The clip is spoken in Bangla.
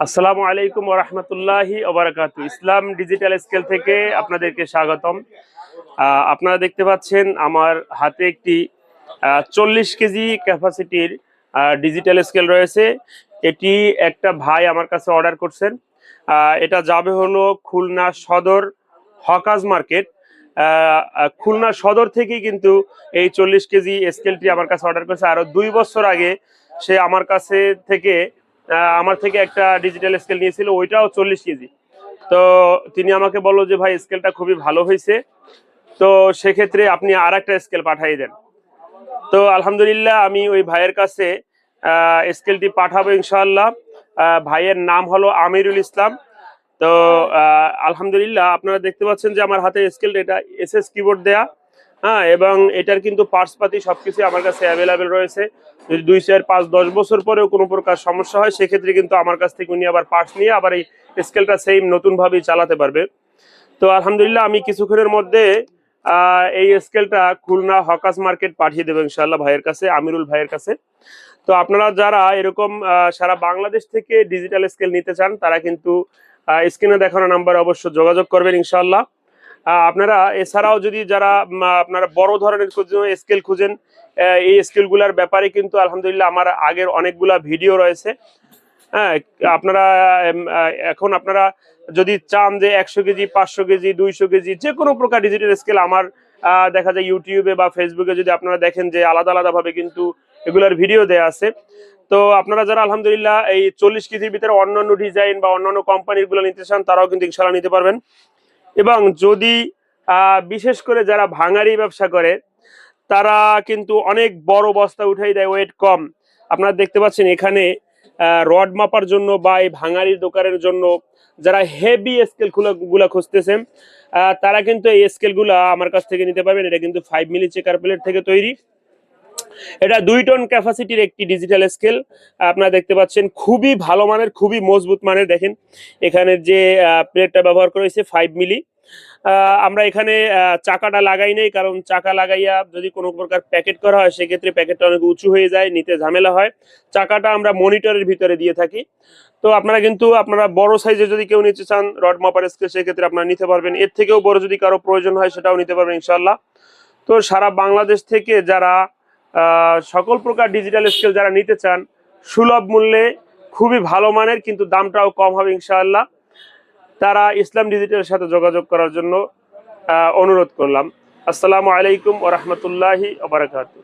আসসালামু আলাইকুম ওয়া রাহমাতুল্লাহি ওয়া বারাকাতুহু। ইসলাম ডিজিটাল স্কেল থেকে আপনাদেরকে স্বাগতম। আপনারা দেখতে পাচ্ছেন আমার হাতে একটি 40 কেজি ক্যাপাসিটির ডিজিটাল স্কেল রয়েছে। এটি একটা ভাই আমার কাছে অর্ডার করছেন। এটা যাবে হলো খুলনা সদর হকাজ মার্কেট। খুলনা সদর থেকেই কিন্তু এই 40 কেজি স্কেলটি আমার কাছে অর্ডার করেছে। আরো 2 বছর আগে সে আমার কাছে থেকে আমার থেকে একটা ডিজিটাল স্কেল নিয়েছিল, ওইটাও 40 কেজি। তো তিনি আমাকে বললো যে ভাই স্কেলটা খুবই ভালো হয়েছে, তো সেক্ষেত্রে আপনি আর একটা স্কেল পাঠিয়ে দেন। তো আলহামদুলিল্লাহ আমি ওই ভাইয়ের কাছে স্কেলটি পাঠাবো ইনশাআল্লাহ। ভাইয়ের নাম হলো আমিরুল ইসলাম। তো আলহামদুলিল্লাহ আপনারা দেখতে পাচ্ছেন যে আমার হাতে স্কেল, এটা এসএস কিবোর্ড দেয়া। হ্যাঁ, এবং এটার কিন্তু পার্টস পাতি সবকিছু আমার কাছে অ্যাভেলেবেল রয়েছে। যদি 2 4 5 10 বছর পরেও কোনো প্রকার সমস্যা হয়, সেক্ষেত্রে কিন্তু আমার কাছ থেকে উনি আবার পার্টস নিয়ে আবার এই স্কেলটা সেম নতুন ভাবেই চালাতে পারবে। তো আলহামদুলিল্লাহ আমি কিছুক্ষণের মধ্যে এই স্কেলটা খুলনা হকাস মার্কেট পাঠিয়ে দেবো ইনশাআল্লাহ ভাইয়ের কাছে, আমিরুল ভাইয়ের কাছে। তো আপনারা যারা এরকম সারা বাংলাদেশ থেকে ডিজিটাল স্কেল নিতে চান, তারা কিন্তু স্ক্রিনে দেখানো নাম্বার অবশ্য যোগাযোগ করবেন ইনশাআল্লাহ। আপনারা এছাড়াও যদি যারা আপনারা বড় ধরনের স্কেল খুঁজেন, এই স্কেলগুলোর ব্যাপারে কিন্তু আলহামদুলিল্লাহ আমার আগের অনেকগুলা ভিডিও রয়েছে। হ্যাঁ, আপনারা এখন আপনারা যদি চান যে 100 কেজি 500 কেজি 200 কেজি যে কোনো প্রকার ডিজিটাল স্কেল আমার দেখা যায় ইউটিউবে বা ফেসবুকে যদি আপনারা দেখেন যে আলাদা আলাদা ভাবে কিন্তু এগুলার ভিডিও দেয়া আছে। তো আপনারা যারা আলহামদুলিল্লাহ এই 40 কেজির ভিতরে অন্যান্য ডিজাইন বা অন্যান্য কোম্পানির গুলো নিতে চান, তারাও কিন্তু ইনশাআল্লাহ নিতে পারবেন। এবং যদি বিশেষ করে যারা ভাঙারি ব্যবসা করে, তারা কিন্তু অনেক বড় বস্তা উঠাই দেয়, ওয়েট কম। আপনারা দেখতে পাচ্ছেন এখানে রড মাপার জন্য বা এই ভাঙারির দোকানের জন্য যারা হেভি স্কেল গুলা খুঁজতেছেন, তারা কিন্তু এই স্কেল গুলা আমার কাছ থেকে নিতে পারবেন। এটা কিন্তু 5 মিলি চেকার প্লেট থেকে তৈরি। এটা 2 টন ক্যাপাসিটির একটি ডিজিটাল স্কেল। আপনারা দেখতে পাচ্ছেন খুবই ভালো মানের, খুবই মজবুত মানের। দেখেন এখানে যে প্লেটটা ব্যবহার করা হয়েছে 5 মিলি। আমরা এখানে চাকাটা লাগাই নেই, কারণ চাকা লাগাইয়া যদি কোনো প্রকার প্যাকেট করা হয়, সেক্ষেত্রে প্যাকেটটা অনেক উঁচু হয়ে যায়, নিতে ঝামেলা হয়। চাকাটা আমরা মনিটরের ভিতরে দিয়ে থাকি। তো আপনারা কিন্তু আপনারা বড় সাইজে যদি কেউ নিতে চান রড মাপার স্কেল, সেক্ষেত্রে আপনারা নিতে পারবেন। এর থেকেও বড় যদি কারো প্রয়োজন হয়, সেটাও নিতে পারবেন ইনশাআল্লাহ। তো সারা বাংলাদেশ থেকে যারা সকল প্রকার ডিজিটাল স্কেল যারা নিতে চান, সুলভ মূল্যে খুবই ভালো মানের, কিন্তু দামটাও কম হবে ইনশাআল্লাহ, তারা ইসলাম ডিজিটালের সাথে যোগাযোগ করার জন্য অনুরোধ করলাম। আসসালামু আলাইকুম ওয়া রাহমাতুল্লাহি ওয়া বারাকাতুহু।